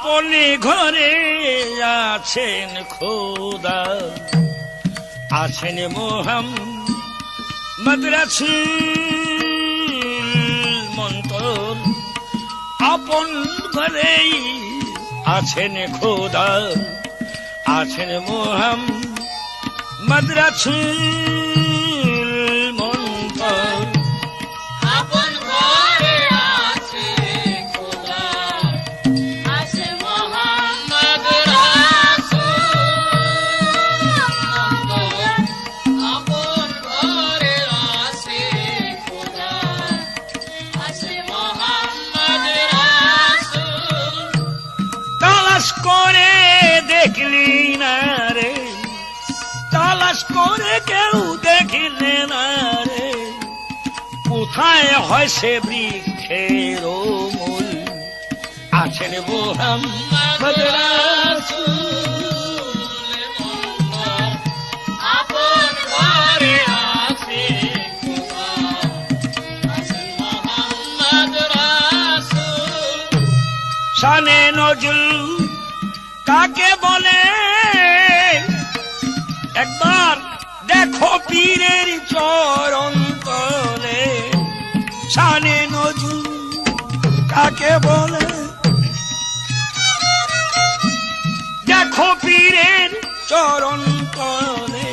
আপনি ঘরে আছেন খোদা, আছেন মুহাম্মদ রাসূল মন্তর। আপন ঘরেই আছেন খোদা, আছেন মুহাম্মদ রাসূল মন্তর। আপন ঘরে আছে খোদা, আছে মুহাম্মদ রাসূল। আপন ঘরে আছে খোদা, আছে মুহাম্মদ রাসূল। তালাশ করে দেখলি না রে, তালাশ করে কেউ দেখলে না রে, কোথায় হয় সে বৃক্ষের মূল। আছেন মুহাম্মদ রাসূল। আপন ঘরে আছে খোদা, আছে মুহাম্মদ রাসূল। শানে নজরুল কাকে বলে, একবার দেখো পীরের চরণ তলে। শানে নজরুল কাকে বলে, দেখো পীরের চরণ তলে।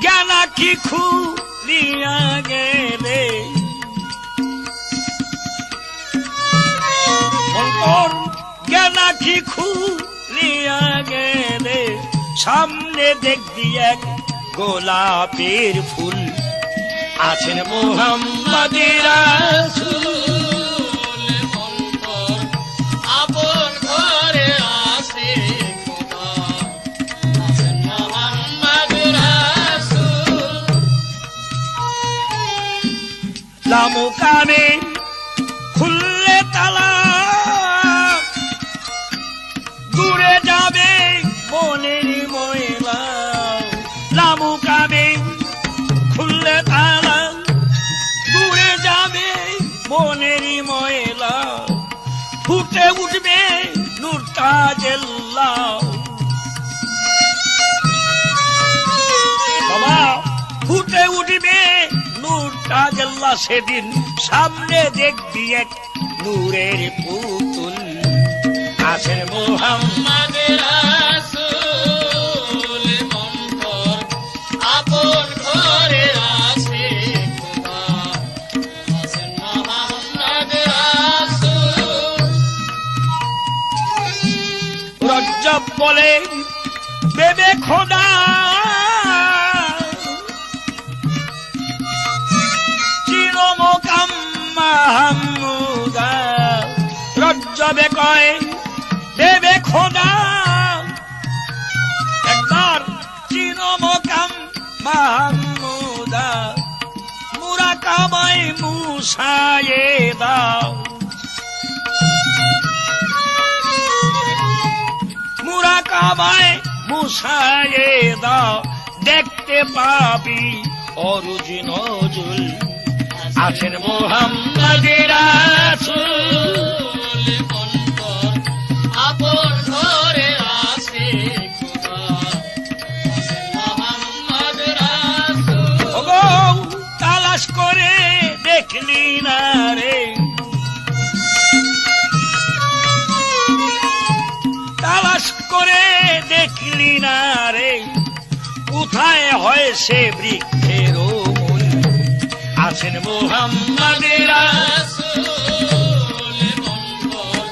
জ্ঞানা কি খুলিয়া গেলে, মন্তর জ্ঞানা কি খুলিয়া গেলে। সামনে দেখবি এক গোলাপের ফুল, আছেন মুহাম্মদ রাসূল। আপন ঘরে আছে খোদা, আছে মুহাম্মদ রাসূল। লামুকানে খুললে তালা, দূরে যাবে মনের ময়লা। লামুকানে খুললে তালা, দূরে যাবে মনের ময়লা। ফুটে উঠবে নূর তাজেল্লাহ। বাবা ফুটে উঠবে নূর তাজেল্লাহ সেদিন। সামনে দেখবি এক নূরের পুতুল, আছেন মুহাম্মদ রাসূল মন্তর। আপন ঘরে আছে খোদা, আছে মুহাম্মদ রাসূল। রজ্জব বলে বেবে খোদা, চিনো মোকাম মাহমুদা। রজ্জবে কয় বেবে খোদা, একবার চিনো মোকাম মাহমুদা। মুরাকাবায় মুসায়ে দাও, মুরাকাবায় মুসায়ে দাও। দেখতে পাবি অরুজ নজরুল, আছেন মুহাম্মদ রাসূল মন্তর। আপন ঘরে আছে খোদা, আছে মুহাম্মদ রাসূল। ওগো তালাশ করে দেখলি না রে, তালাশ করে দেখলি না রে, কোথায় হয় সে বৃক্ষের মূল। আছেন মুহাম্মদ রাসূল। রাসূল মন্তর।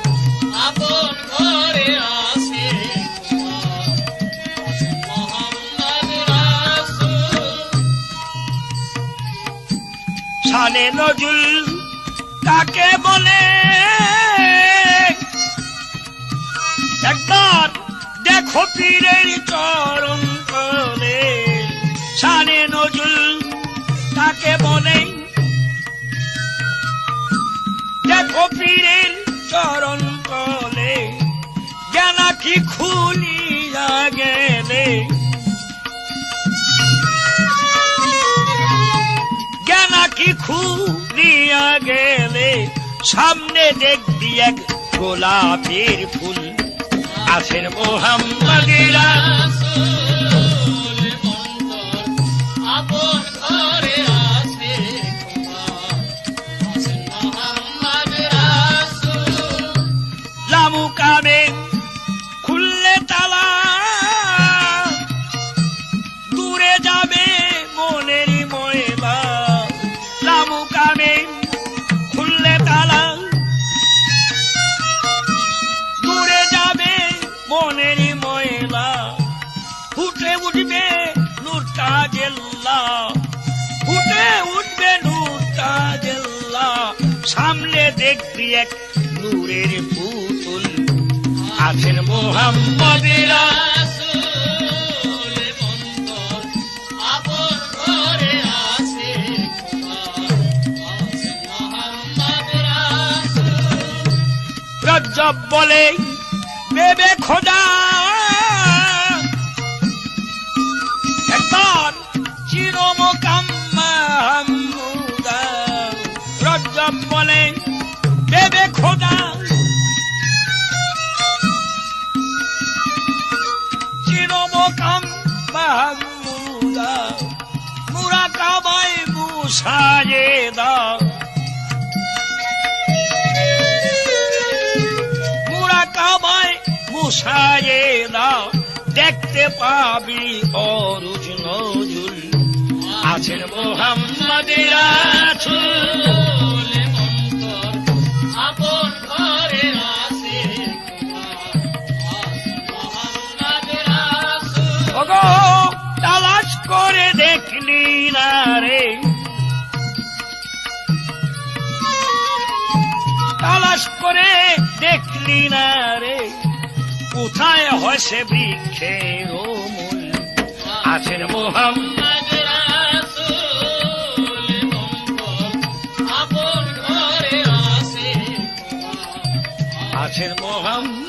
আপন ঘরে আছে খোদা, আছে মুহাম্মদ রাসূল। শানে নজরুল কাকে বলে, একবার দেখো পীরের চরণ তলে। শানে নজরুল কাকে বলে, দেখো পীরের চরণ তলে। জ্ঞানা কি খুলিয়া গেলে, জ্ঞানা কি খুলিয়া গেলে। সামনে দেখবি এক গোলাপের ফুল আছেন মোহাম্মদিরা রাসূল অন্তর আপন ঘরে আছে খোদা আছেন মোহাম্মদ রাসূল লামুকাবে খুললে তালা দূরে যাবে মনের ময়লা লামুকাবে খুললে তালা দূরে যাবে মনের ময়লা ফুটে উঠবে নূরটা জেল্লা ফুটে উঠবে নূরটা জেল্লা সামনে দেখবি এক নূরের পুতুল আছেন মোহাম্মদিরা রাসূল অন্তর আপন ঘরে আছে খোদা আছেন মোহাম্মদ রাসূল রজ্জব বলে বেবে খোদা একবার চিরমকাম মাহমুদা রজ্জব বলে বেবে খোদা চিরমকাম মাহমুদা মুরাকাবায় মুসায়ে দাও মুরাকাবায় মুসায়ে দাও দেখতে পাবি অরুজ নজুল আছেন মোহাম্মদ রাসূল রাসূল অন্তর আপন ঘরে আছে খোদা আছেন মোহাম্মদ রাসূল ওগো তালাশ করে দেখলি না রে তালাশ করে দেখলি না রে কোথায় হয়েছে বৃক্ষের মূল আছেন মোহাম্মদ মোহাম্মদ রাসূল অন্তর আপন ঘরে আছে খোদা আছেন মোহাম্মদ